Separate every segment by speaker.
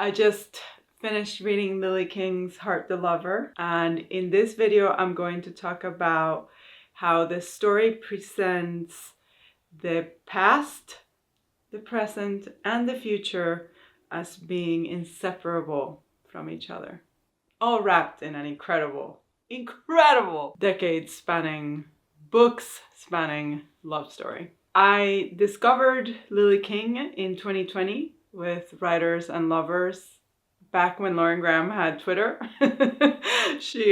Speaker 1: I just finished reading Lily King's Heart the Lover, and in this video I'm going to talk about how the story presents the past, the present, and the future as being inseparable from each other, all wrapped in an incredible decade-spanning, books-spanning love story. I discovered Lily King in 2020 with Writers and Lovers, back when Lauren Graham had Twitter. She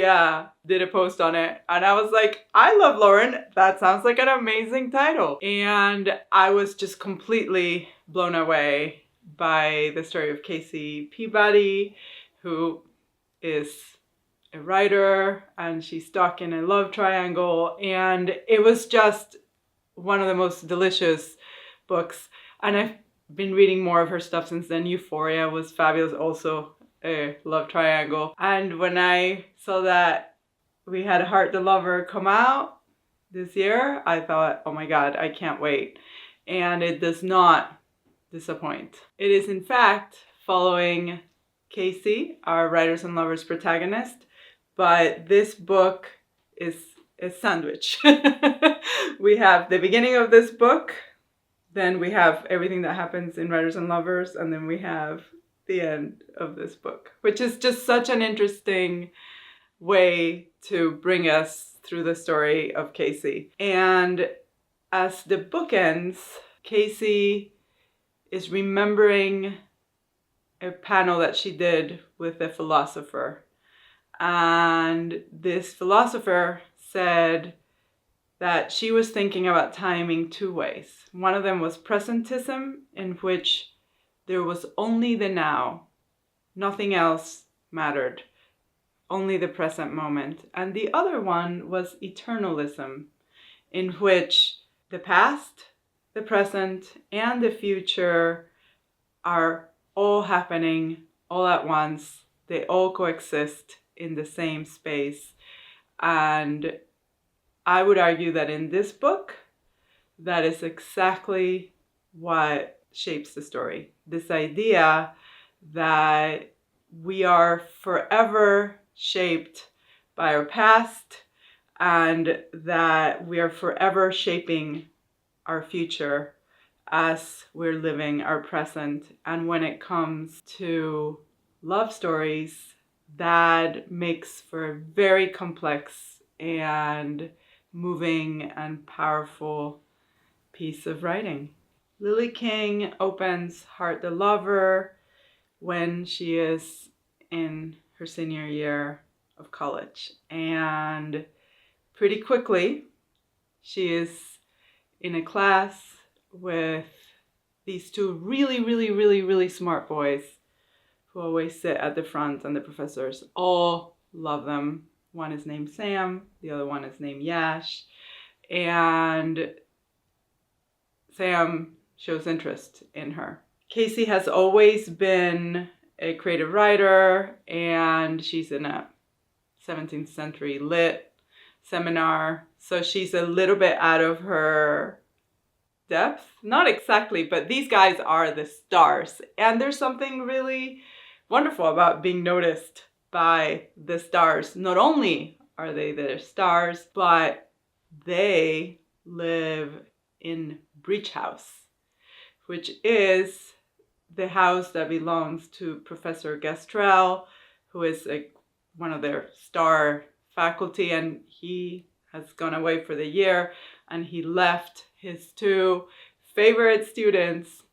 Speaker 1: did a post on it, and I was like, I love Lauren. That sounds like an amazing title. And I was just completely blown away by the story of Casey Peabody, who is a writer, and she's stuck in a love triangle. And it was just one of the most delicious books. And I've been reading more of her stuff since then. Euphoria was fabulous, also a love triangle. And when I saw that we had Heart the Lover come out this year, I thought, oh my God, I can't wait. And it does not disappoint. It is in fact following Casey, our Writers and Lovers protagonist, but this book is a sandwich. We have the beginning of this book, then we have everything that happens in Writers and Lovers, and then we have the end of this book, which is just such an interesting way to bring us through the story of Casey. And as the book ends, Casey is remembering a panel that she did with a philosopher. And this philosopher said that she was thinking about time in two ways. One of them was presentism, in which there was only the now. Nothing else mattered. Only the present moment. And the other one was eternalism, in which the past, the present, and the future are all happening all at once. They all coexist in the same space. And I would argue that in this book, that is exactly what shapes the story. This idea that we are forever shaped by our past, and that we are forever shaping our future as we're living our present. And when it comes to love stories, that makes for a very complex and moving and powerful piece of writing. Lily King opens Heart the Lover when she is in her senior year of college. And pretty quickly, she is in a class with these two really smart boys who always sit at the front, and the professors all love them. One is named Sam, the other one is named Yash. And Sam shows interest in her. Casey has always been a creative writer, and she's in a 17th century lit seminar. So she's a little bit out of her depth. Not exactly, but these guys are the stars. And there's something really wonderful about being noticed by the stars. Not only are they the stars, but they live in Breach House, which is the house that belongs to Professor Gastrell, who is one of their star faculty, and he has gone away for the year, and he left his two favorite students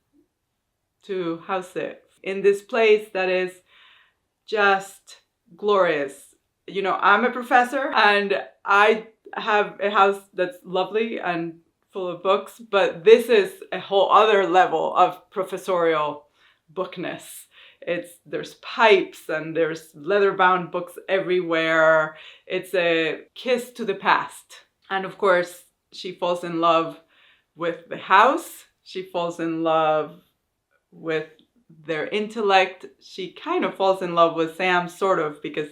Speaker 1: to house it in this place that is just glorious. You know, I'm a professor and I have a house that's lovely and full of books, but this is a whole other level of professorial bookness. There's pipes and there's leather-bound books everywhere. It's a kiss to the past. And of course, she falls in love with the house. She falls in love with their intellect. She kind of falls in love with Sam, sort of, because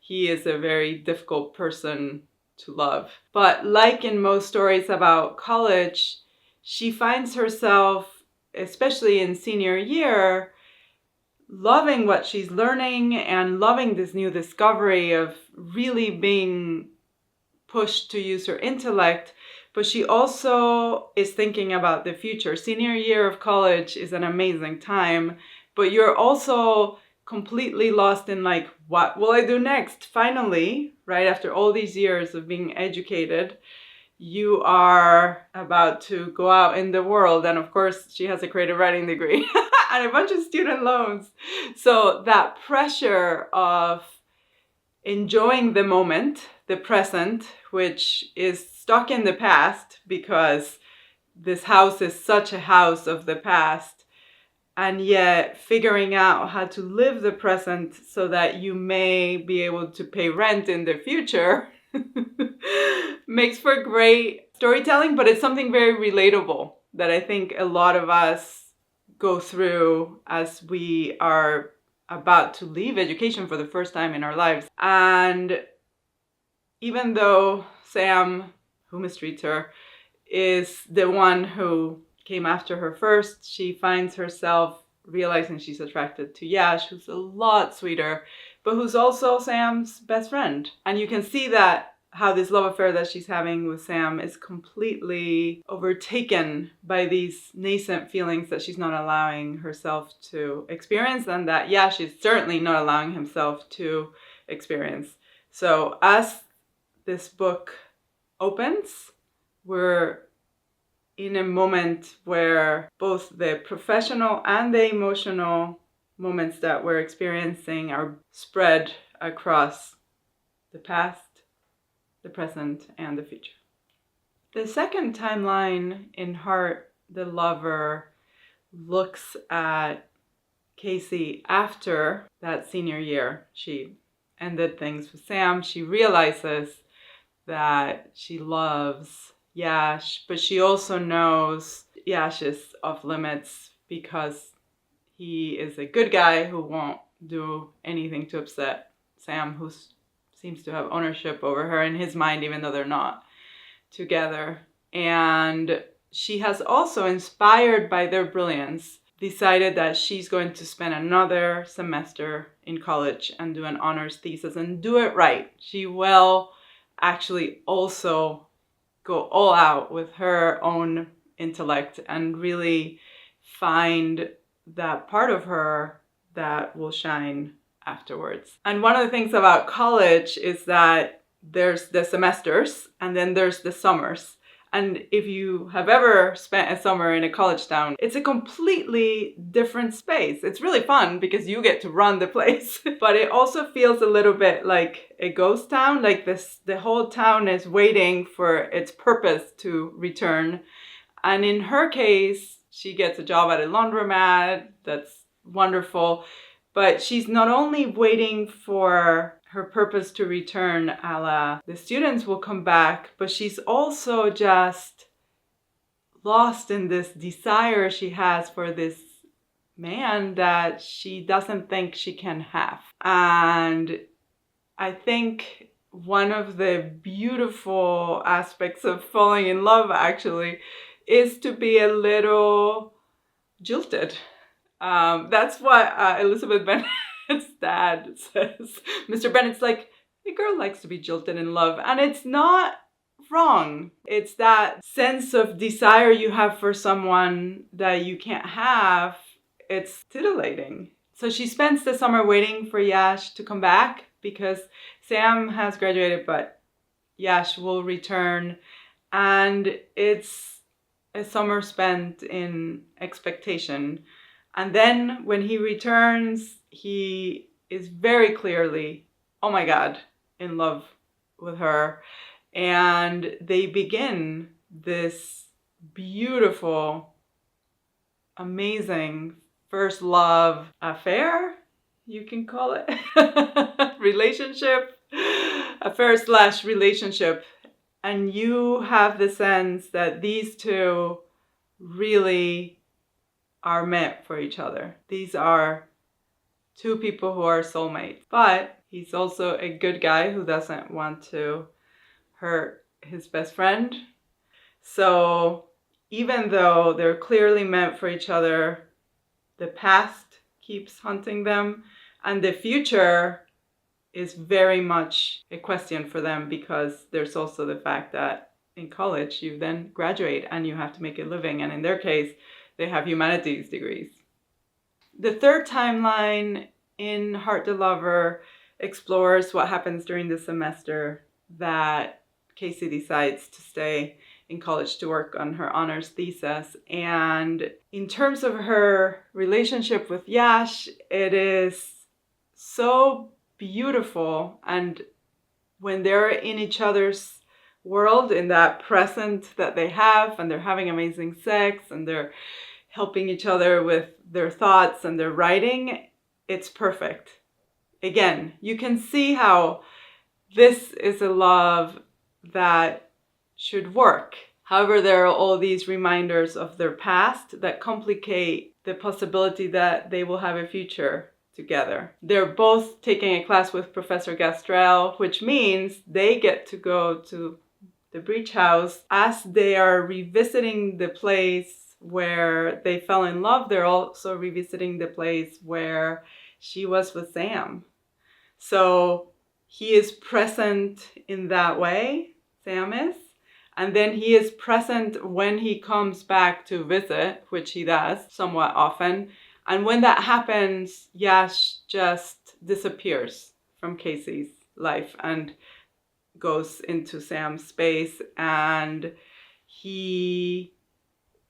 Speaker 1: he is a very difficult person to love. But like in most stories about college, she finds herself, especially in senior year, loving what she's learning and loving this new discovery of really being pushed to use her intellect, but she also is thinking about the future. Senior year of college is an amazing time, but you're also completely lost in like, what will I do next? Finally, right after all these years of being educated, you are about to go out in the world. And of course, she has a creative writing degree and a bunch of student loans. So that pressure of enjoying the moment, the present, which is stuck in the past because this house is such a house of the past, and yet figuring out how to live the present so that you may be able to pay rent in the future makes for great storytelling, but it's something very relatable that I think a lot of us go through as we are about to leave education for the first time in our lives. And even though Sam, who mistreats her, is the one who came after her first, she finds herself realizing she's attracted to Yash, who's a lot sweeter, but who's also Sam's best friend. And you can see that how this love affair that she's having with Sam is completely overtaken by these nascent feelings that she's not allowing herself to experience, and that Yash is certainly not allowing himself to experience. So as this book opens, we're in a moment where both the professional and the emotional moments that we're experiencing are spread across the past, the present, and the future. The second timeline in Heart, the Lover, looks at Casey after that senior year. She ended things with Sam. She realizes that she loves Yash, but she also knows Yash is off limits because he is a good guy who won't do anything to upset Sam, who seems to have ownership over her in his mind, even though they're not together. And she has also, inspired by their brilliance, decided that she's going to spend another semester in college and do an honors thesis and do it right. She will actually also go all out with her own intellect and really find that part of her that will shine afterwards. And one of the things about college is that there's the semesters and then there's the summers. And if you have ever spent a summer in a college town, it's a completely different space. It's really fun because you get to run the place, but it also feels a little bit like a ghost town. Like the whole town is waiting for its purpose to return. And in her case, she gets a job at a laundromat. That's wonderful. But she's not only waiting for her purpose to return, a la the students will come back, but she's also just lost in this desire she has for this man that she doesn't think she can have. And I think one of the beautiful aspects of falling in love actually is to be a little jilted. That's what Elizabeth Bennet's dad says. Mr. Bennet's like, a girl likes to be jilted in love. And it's not wrong. It's that sense of desire you have for someone that you can't have. It's titillating. So she spends the summer waiting for Yash to come back because Sam has graduated, but Yash will return. And it's a summer spent in expectation. And then when he returns, he is very clearly, oh my God, in love with her. And they begin this beautiful, amazing first love affair, you can call it. Relationship, affair/relationship. And you have the sense that these two really are meant for each other. These are two people who are soulmates. But he's also a good guy who doesn't want to hurt his best friend. So even though they're clearly meant for each other, the past keeps haunting them. And the future is very much a question for them, because there's also the fact that in college you then graduate and you have to make a living. And in their case, they have humanities degrees. The third timeline in Heart the Lover explores what happens during the semester that Casey decides to stay in college to work on her honors thesis. And in terms of her relationship with Yash, it is so beautiful. And when they're in each other's world, in that present that they have, and they're having amazing sex, and they're helping each other with their thoughts and their writing, it's perfect. Again, you can see how this is a love that should work. However, there are all these reminders of their past that complicate the possibility that they will have a future together. They're both taking a class with Professor Gastrell, which means they get to go to the Breach House. As they are revisiting the place where they fell in love, they're also revisiting the place where she was with Sam. So he is present in that way, Sam is. And then he is present when he comes back to visit, which he does somewhat often. And when that happens, Yash just disappears from Casey's life and goes into Sam's space. And he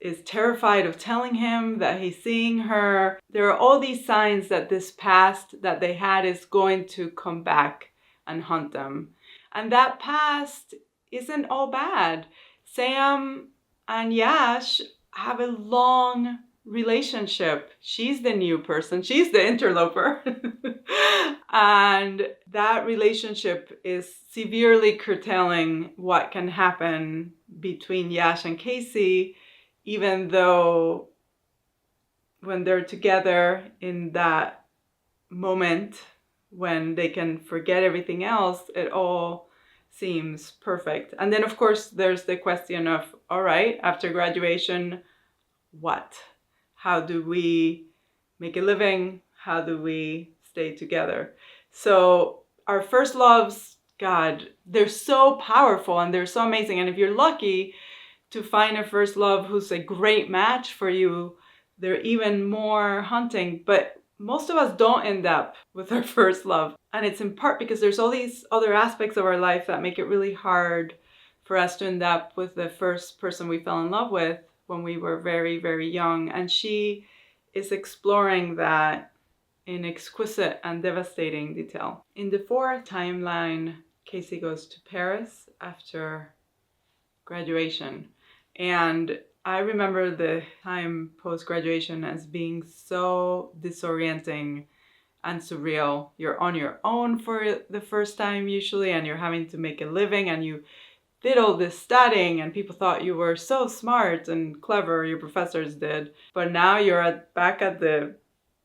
Speaker 1: is terrified of telling him that he's seeing her. There are all these signs that this past that they had is going to come back and haunt them. And that past isn't all bad. Sam and Yash have a long relationship. She's the new person. She's the interloper. And that relationship is severely curtailing what can happen between Yash and Casey, even though when they're together in that moment when they can forget everything else, it all seems perfect. And then, of course, there's the question of, all right, after graduation, what? How do we make a living? How do we stay together? So our first loves, God, they're so powerful and they're so amazing. And if you're lucky to find a first love who's a great match for you, they're even more haunting. But most of us don't end up with our first love. And it's in part because there's all these other aspects of our life that make it really hard for us to end up with the first person we fell in love with when we were very, very young. And she is exploring that in exquisite and devastating detail. In the fourth timeline, Casey goes to Paris after graduation. And I remember the time post-graduation as being so disorienting and surreal. You're on your own for the first time usually, and you're having to make a living, and you did all this studying, and people thought you were so smart and clever, your professors did. But now you're back at the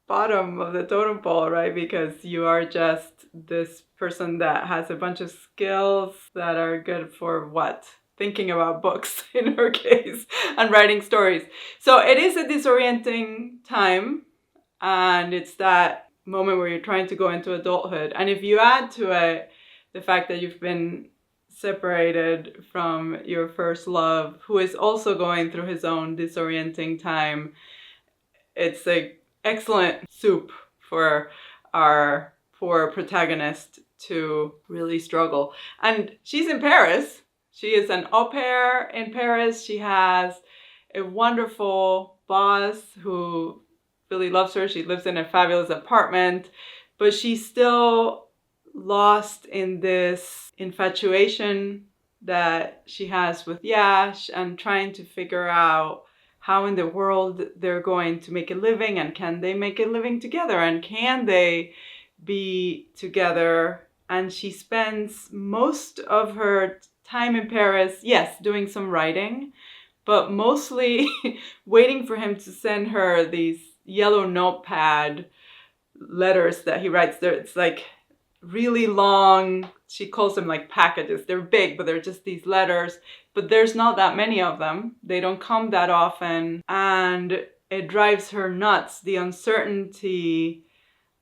Speaker 1: bottom of the totem pole, right? Because you are just this person that has a bunch of skills that are good for what? Thinking about books in her case and writing stories. So it is a disorienting time, and it's that moment where you're trying to go into adulthood. And if you add to it the fact that you've been separated from your first love, who is also going through his own disorienting time, it's an excellent soup for our poor protagonist to really struggle. And she's in Paris. She is an au pair in Paris. She has a wonderful boss who really loves her. She lives in a fabulous apartment, but she's still lost in this infatuation that she has with Yash and trying to figure out how in the world they're going to make a living, and can they make a living together, and can they be together. And she spends most of her time in Paris, yes, doing some writing, but mostly waiting for him to send her these yellow notepad letters that he writes there. It's like really long, she calls them like packages. They're big, but they're just these letters, but there's not that many of them. They don't come that often. And it drives her nuts, the uncertainty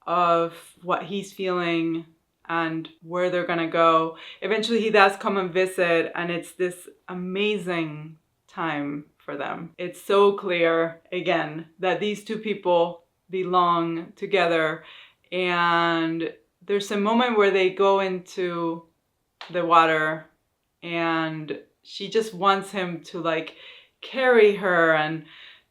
Speaker 1: of what he's feeling and where they're gonna go. Eventually he does come and visit, and it's this amazing time for them. It's so clear, again, that these two people belong together. And there's a moment where they go into the water and she just wants him to like carry her and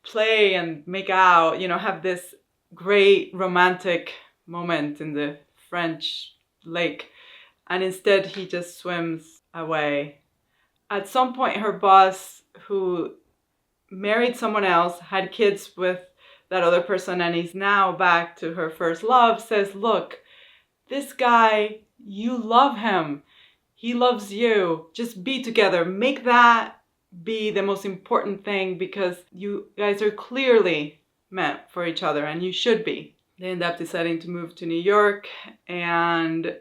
Speaker 1: play and make out, have this great romantic moment in the French lake. And instead he just swims away. At some point, her boss, who married someone else, had kids with that other person, and he's now back to her first love, says, look, this guy, you love him. He loves you. Just be together. Make that be the most important thing, because you guys are clearly meant for each other, and you should be. They end up deciding to move to New York, and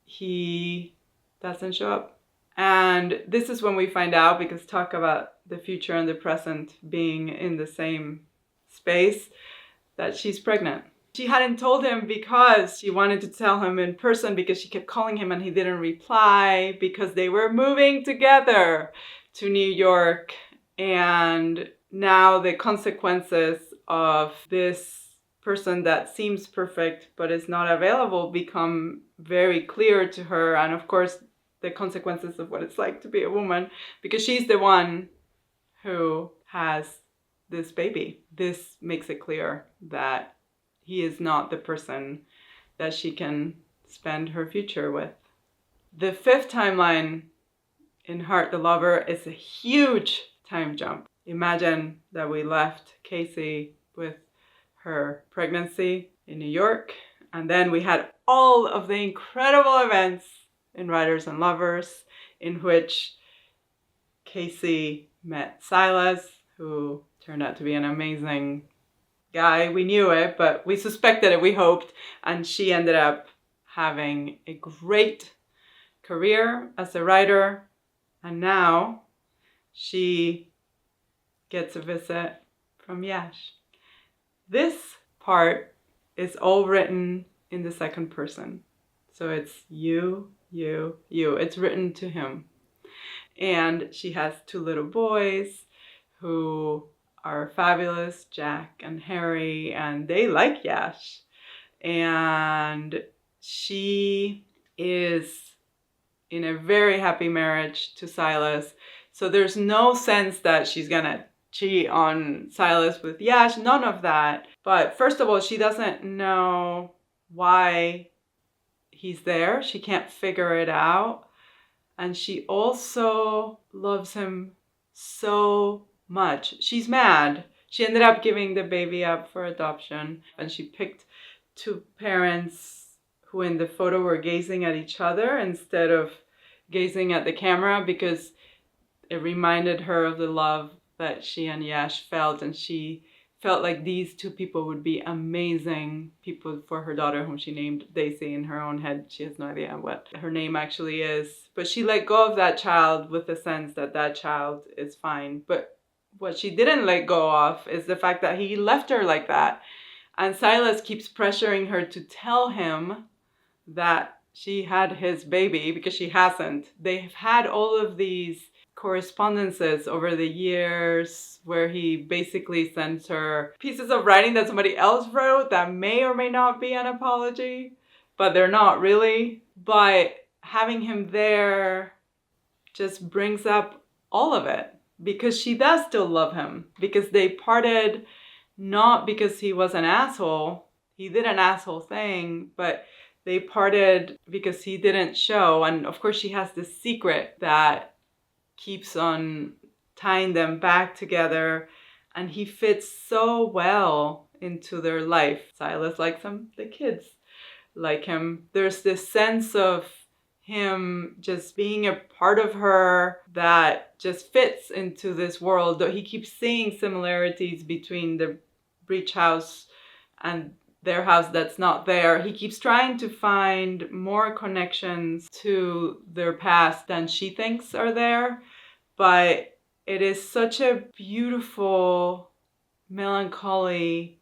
Speaker 1: he doesn't show up. And this is when we find out, because talk about the future and the present being in the same space, that she's pregnant. She hadn't told him because she wanted to tell him in person, because she kept calling him and he didn't reply, because they were moving together to New York. And now the consequences of this person that seems perfect but is not available become very clear to her. And of course, the consequences of what it's like to be a woman, because she's the one who has this baby. This makes it clear that he is not the person that she can spend her future with. The fifth timeline in Heart the Lover is a huge time jump. Imagine that we left Casey with her pregnancy in New York, and then we had all of the incredible events in Writers and Lovers, in which Casey met Silas, who turned out to be an amazing guy. We knew it, but we suspected it, we hoped. And she ended up having a great career as a writer. And now she gets a visit from Yash. This part is all written in the second person. So it's you. It's written to him. And she has two little boys who are fabulous, Jack and Harry, and they like Yash. And she is in a very happy marriage to Silas. So there's no sense that she's gonna cheat on Silas with Yash, none of that. But first of all, she doesn't know why he's there. She can't figure it out. And she also loves him so much. She's mad. She ended up giving the baby up for adoption, and she picked two parents who in the photo were gazing at each other instead of gazing at the camera, because it reminded her of the love that she and Yash felt, and she felt like these two people would be amazing people for her daughter, whom she named Daisy in her own head. She has no idea what her name actually is. But she let go of that child with the sense that that child is fine. But what she didn't let go of is the fact that he left her like that. And Silas keeps pressuring her to tell him that she had his baby, because she hasn't. They've had all of these correspondences over the years where he basically sends her pieces of writing that somebody else wrote that may or may not be an apology, but they're not really. But having him there just brings up all of it, because she does still love him, because they parted not because he was an asshole. He did an asshole thing, but they parted because he didn't show. And of course she has this secret that keeps on tying them back together, and he fits so well into their life. Silas likes him, the kids like him. There's this sense of him just being a part of her that just fits into this world. Though he keeps seeing similarities between the Breach house and their house that's not there, he keeps trying to find more connections to their past than she thinks are there. But it is such a beautiful melancholy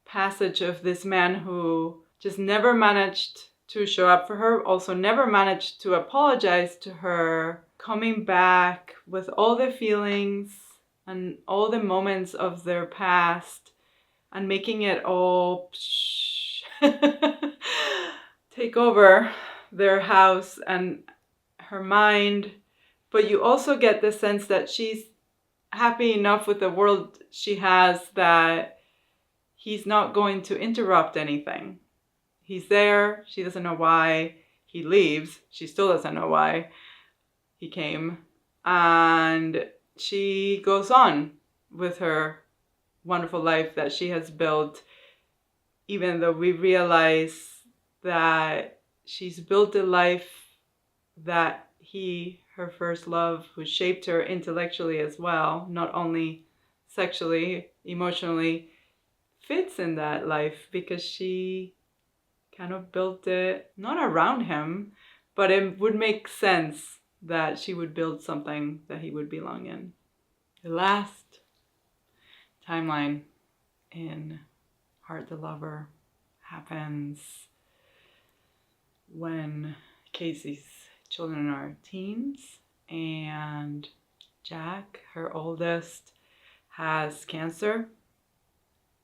Speaker 1: passage of this man who just never managed to show up for her, also never managed to apologize to her, coming back with all the feelings and all the moments of their past and making it all take over their house and her mind. But you also get the sense that she's happy enough with the world she has that he's not going to interrupt anything. He's there. She doesn't know why he leaves. She still doesn't know why he came. And she goes on with her wonderful life that she has built, even though we realize that she's built a life that he, her first love, who shaped her intellectually as well, not only sexually, emotionally, fits in that life because she kind of built it, not around him, but it would make sense that she would build something that he would belong in. The last timeline in Heart the Lover happens when Casey's children are teens and Jack, her oldest, has cancer.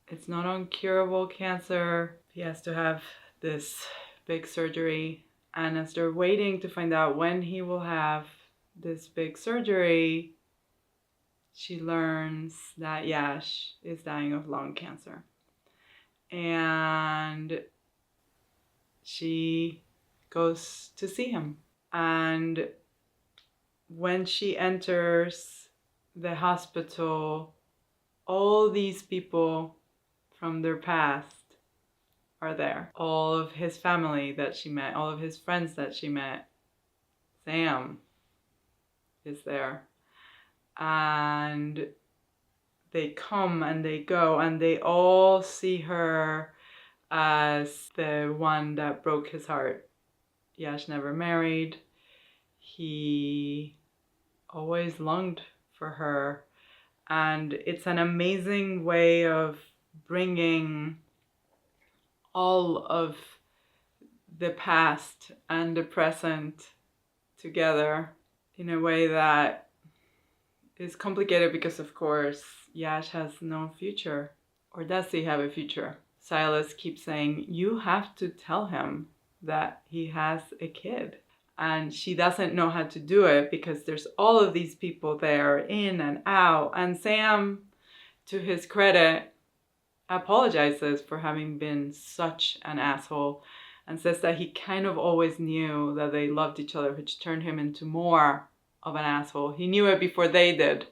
Speaker 1: It's not incurable cancer. He has to have this big surgery, and as they're waiting to find out when he will have this big surgery, she learns that Yash is dying of lung cancer. And she goes to see him. And when she enters the hospital, all these people from their past are there. All of his family that she met, all of his friends that she met. Sam is there. And they come and they go and they all see her as the one that broke his heart. Yash never married. He always longed for her. And it's an amazing way of bringing all of the past and the present together in a way that is complicated because, of course, Yash has no future. Or does he have a future? Silas keeps saying, you have to tell him that he has a kid. And she doesn't know how to do it because there's all of these people there, in and out. And Sam, to his credit, apologizes for having been such an asshole and says that he kind of always knew that they loved each other, which turned him into more of an asshole. He knew it before they did.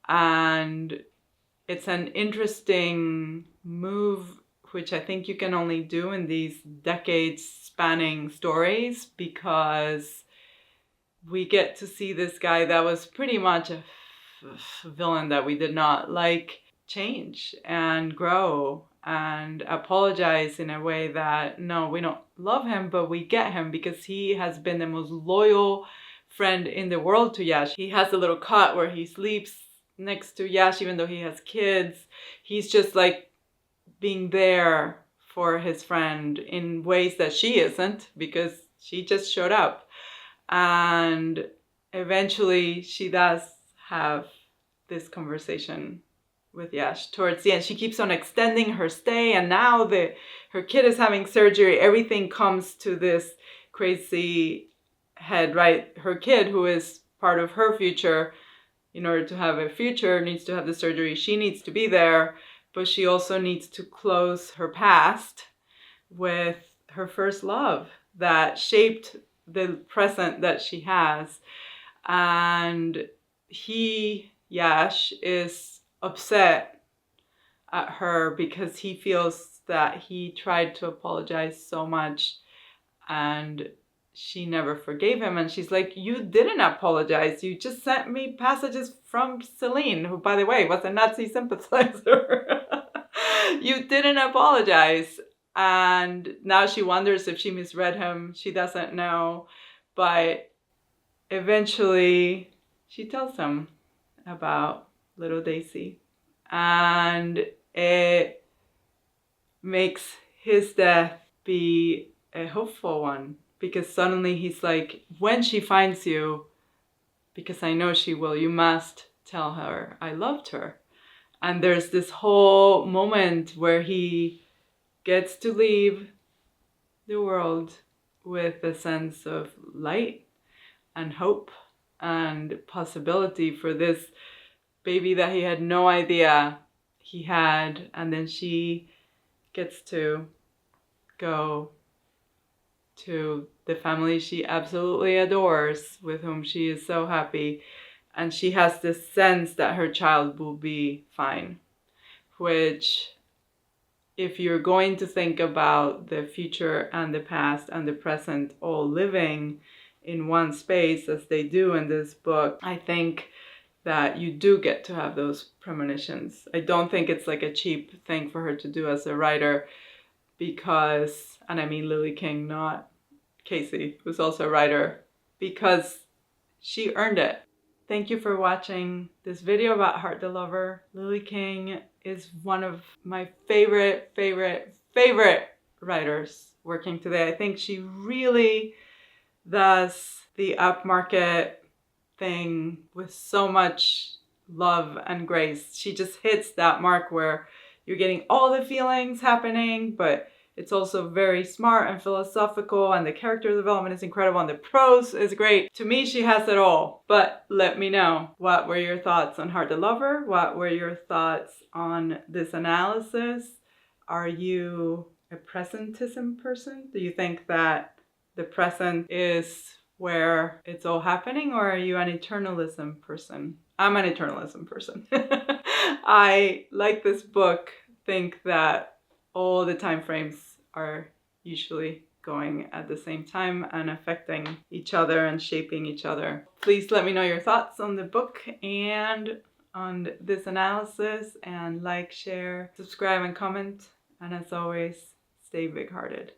Speaker 1: And it's an interesting move, which I think you can only do in these decades-spanning stories, because we get to see this guy that was pretty much a villain that we did not like change and grow and apologize in a way that, no, we don't love him, but we get him because he has been the most loyal friend in the world to Yash. He has a little cot where he sleeps next to Yash, even though he has kids. He's just like being there for his friend in ways that she isn't, because she just showed up. And eventually she does have this conversation with Yash towards the end. She keeps on extending her stay, and now her kid is having surgery. Everything comes to this crazy head, right? Her kid, who is part of her future, in order to have a future, needs to have the surgery. She needs to be there, but she also needs to close her past with her first love that shaped the present that she has. And he, Yash, is upset at her because he feels that he tried to apologize so much and she never forgave him. And she's like, you didn't apologize. You just sent me passages from Celine, who, by the way, was a Nazi sympathizer. You didn't apologize. And now she wonders if she misread him. She doesn't know. But eventually she tells him about little Daisy and it makes his death be a hopeful one, because suddenly he's like, when she finds you, because I know she will, you must tell her I loved her. And there's this whole moment where he gets to leave the world with a sense of light and hope and possibility for this baby that he had no idea he had. And then she gets to go to the family she absolutely adores, with whom she is so happy. And she has this sense that her child will be fine, which, if you're going to think about the future and the past and the present all living in one space, as they do in this book, I think that you do get to have those premonitions. I don't think it's like a cheap thing for her to do as a writer, because, and I mean Lily King, not Casey, who's also a writer, because she earned it. Thank you for watching this video about Heart the Lover. Lily King is one of my favorite writers working today. I think she really does the upmarket thing with so much love and grace. She just hits that mark where you're getting all the feelings happening, but it's also very smart and philosophical, and the character development is incredible, and the prose is great. To me, she has it all. But let me know, what were your thoughts on Heart the Lover? What were your thoughts on this analysis? Are you a presentism person? Do you think that the present is where it's all happening, or are you an eternalism person? I'm an eternalism person. I, like this book, think that all the time frames are usually going at the same time and affecting each other and shaping each other. Please let me know your thoughts on the book and on this analysis, and like, share, subscribe, and comment. And as always, stay big-hearted.